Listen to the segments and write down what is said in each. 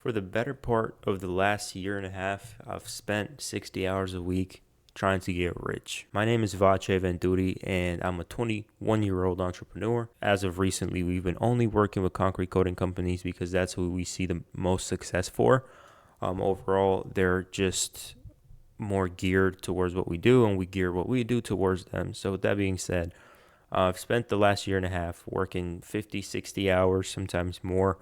For the better part of the last year and a half, I've spent 60 hours a week trying to get rich. My name is Vache Venduri, and I'm a 21-year-old entrepreneur. As of recently, we've been only working with concrete coating companies because that's who we see the most success for. Overall, they're just more geared towards what we do, and we gear what we do towards them. So with that being said, I've spent the last year and a half working 50, 60 hours, sometimes more,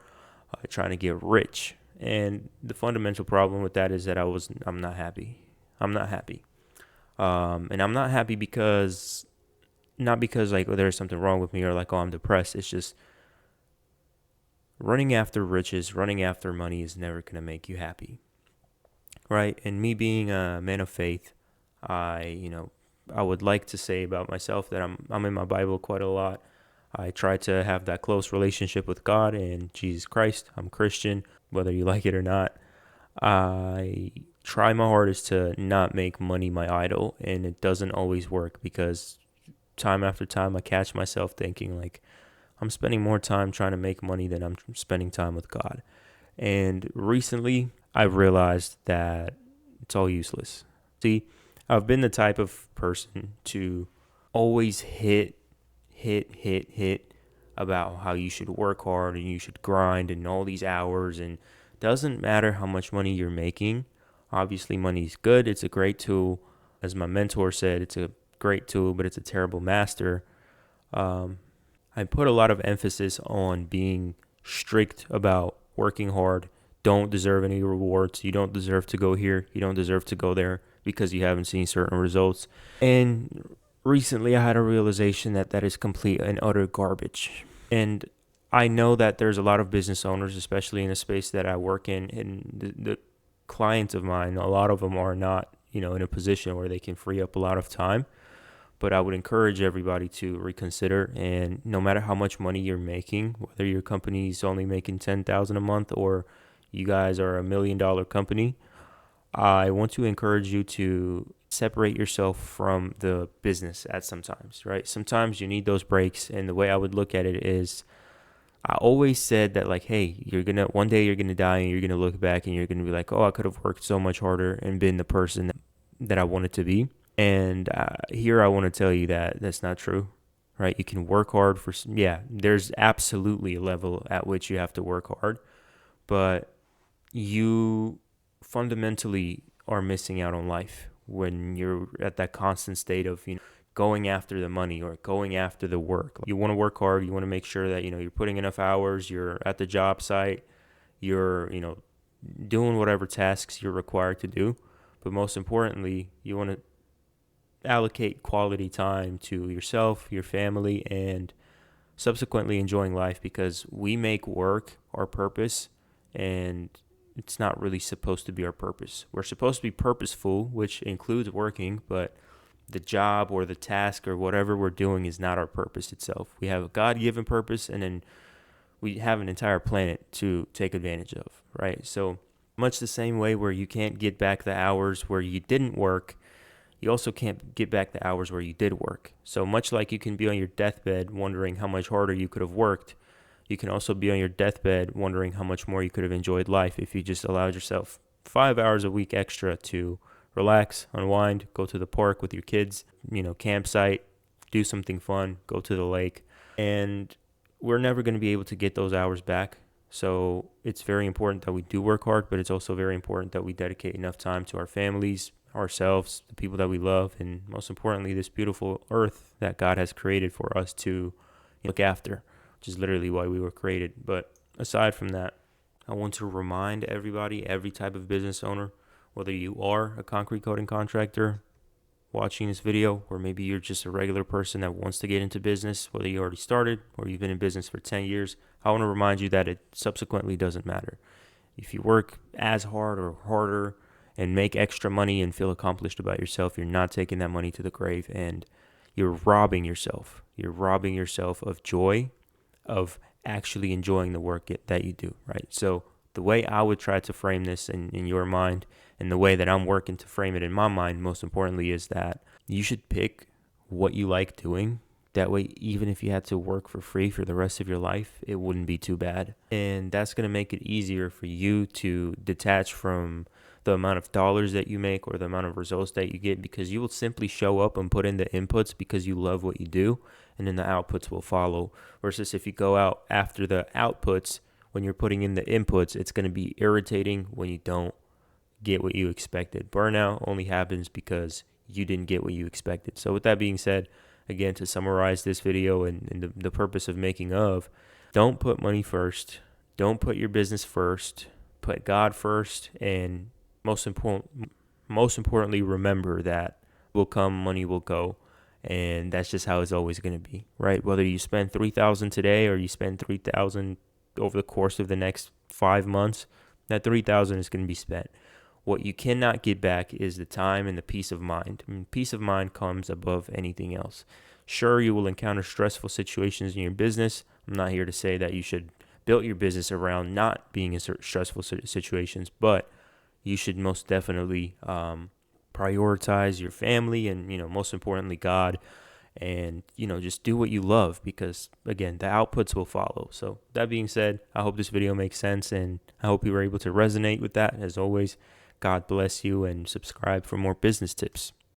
trying to get rich. And the fundamental problem with that is that I'm not happy. I'm not happy. And I'm not happy because, not because like there's something wrong with me or like, oh, I'm depressed. It's just running after riches, running after money is never going to make you happy. Right. And me being a man of faith, I would like to say about myself that I'm in my Bible quite a lot. I try to have that close relationship with God and Jesus Christ. I'm Christian, whether you like it or not. I try my hardest to not make money my idol, and it doesn't always work because time after time I catch myself thinking like I'm spending more time trying to make money than I'm spending time with God. And recently I realized that it's all useless. See, I've been the type of person to always hit about how you should work hard and you should grind and all these hours, and doesn't matter how much money you're making. Obviously money's good, it's a great tool. As my mentor said, it's a great tool, but it's a terrible master. I put a lot of emphasis on being strict about working hard. Don't deserve any rewards. You don't deserve to go here, you don't deserve to go there because you haven't seen certain results. And recently I had a realization that that is complete and utter garbage. And I know that there's a lot of business owners, especially in the space that I work in, and the clients of mine, a lot of them are not, in a position where they can free up a lot of time. But I would encourage everybody to reconsider. And no matter how much money you're making, whether your company's only making 10,000 a month or you guys are $1 million company, I want to encourage you to separate yourself from the business at sometimes, right? Sometimes you need those breaks. And the way I would look at it is I always said that like, hey, one day you're going to die and you're going to look back and you're going to be like, oh, I could have worked so much harder and been the person that I wanted to be. And here I want to tell you that that's not true, right? You can work hard there's absolutely a level at which you have to work hard, but you fundamentally are missing out on life when you're at that constant state of, going after the money or going after the work. You want to work hard. You want to make sure that, you're putting enough hours, you're at the job site, you're, doing whatever tasks you're required to do. But most importantly, you want to allocate quality time to yourself, your family, and subsequently enjoying life, because we make work our purpose, and it's not really supposed to be our purpose. We're supposed to be purposeful, which includes working, but the job or the task or whatever we're doing is not our purpose itself. We have a God-given purpose, and then we have an entire planet to take advantage of, right? So much the same way where you can't get back the hours where you didn't work, you also can't get back the hours where you did work. So much like you can be on your deathbed wondering how much harder you could have worked, you can also be on your deathbed wondering how much more you could have enjoyed life if you just allowed yourself 5 hours a week extra to relax, unwind, go to the park with your kids, campsite, do something fun, go to the lake. And we're never going to be able to get those hours back. So it's very important that we do work hard, but it's also very important that we dedicate enough time to our families, ourselves, the people that we love, and most importantly, this beautiful earth that God has created for us to look after, which is literally why we were created. But aside from that, I want to remind everybody, every type of business owner, whether you are a concrete coating contractor watching this video, or maybe you're just a regular person that wants to get into business, whether you already started or you've been in business for 10 years, I want to remind you that it subsequently doesn't matter. If you work as hard or harder and make extra money and feel accomplished about yourself, you're not taking that money to the grave, and you're robbing yourself. You're robbing yourself of joy, of actually enjoying the work that you do, right? So the way I would try to frame this in your mind, and the way that I'm working to frame it in my mind, most importantly, is that you should pick what you like doing, That way, even if you had to work for free for the rest of your life, it wouldn't be too bad. And that's going to make it easier for you to detach from the amount of dollars that you make or the amount of results that you get, because you will simply show up and put in the inputs because you love what you do, and then the outputs will follow. Versus if you go out after the outputs, when you're putting in the inputs, it's going to be irritating when you don't get what you expected. Burnout only happens because you didn't get what you expected. So with that being said, again, to summarize this video and the purpose of making of, don't put money first. Don't put your business first. Put God first. And most importantly, remember that will come, money will go. And that's just how it's always going to be, right? Whether you spend $3,000 today or you spend $3,000 over the course of the next 5 months, that $3,000 is going to be spent. What you cannot get back is the time and the peace of mind. I mean, peace of mind comes above anything else. Sure, you will encounter stressful situations in your business. I'm not here to say that you should build your business around not being in stressful situations, but you should most definitely prioritize your family and, most importantly, God, and, just do what you love, because, again, the outputs will follow. So that being said, I hope this video makes sense, and I hope you were able to resonate with that. As always, God bless you, and subscribe for more business tips.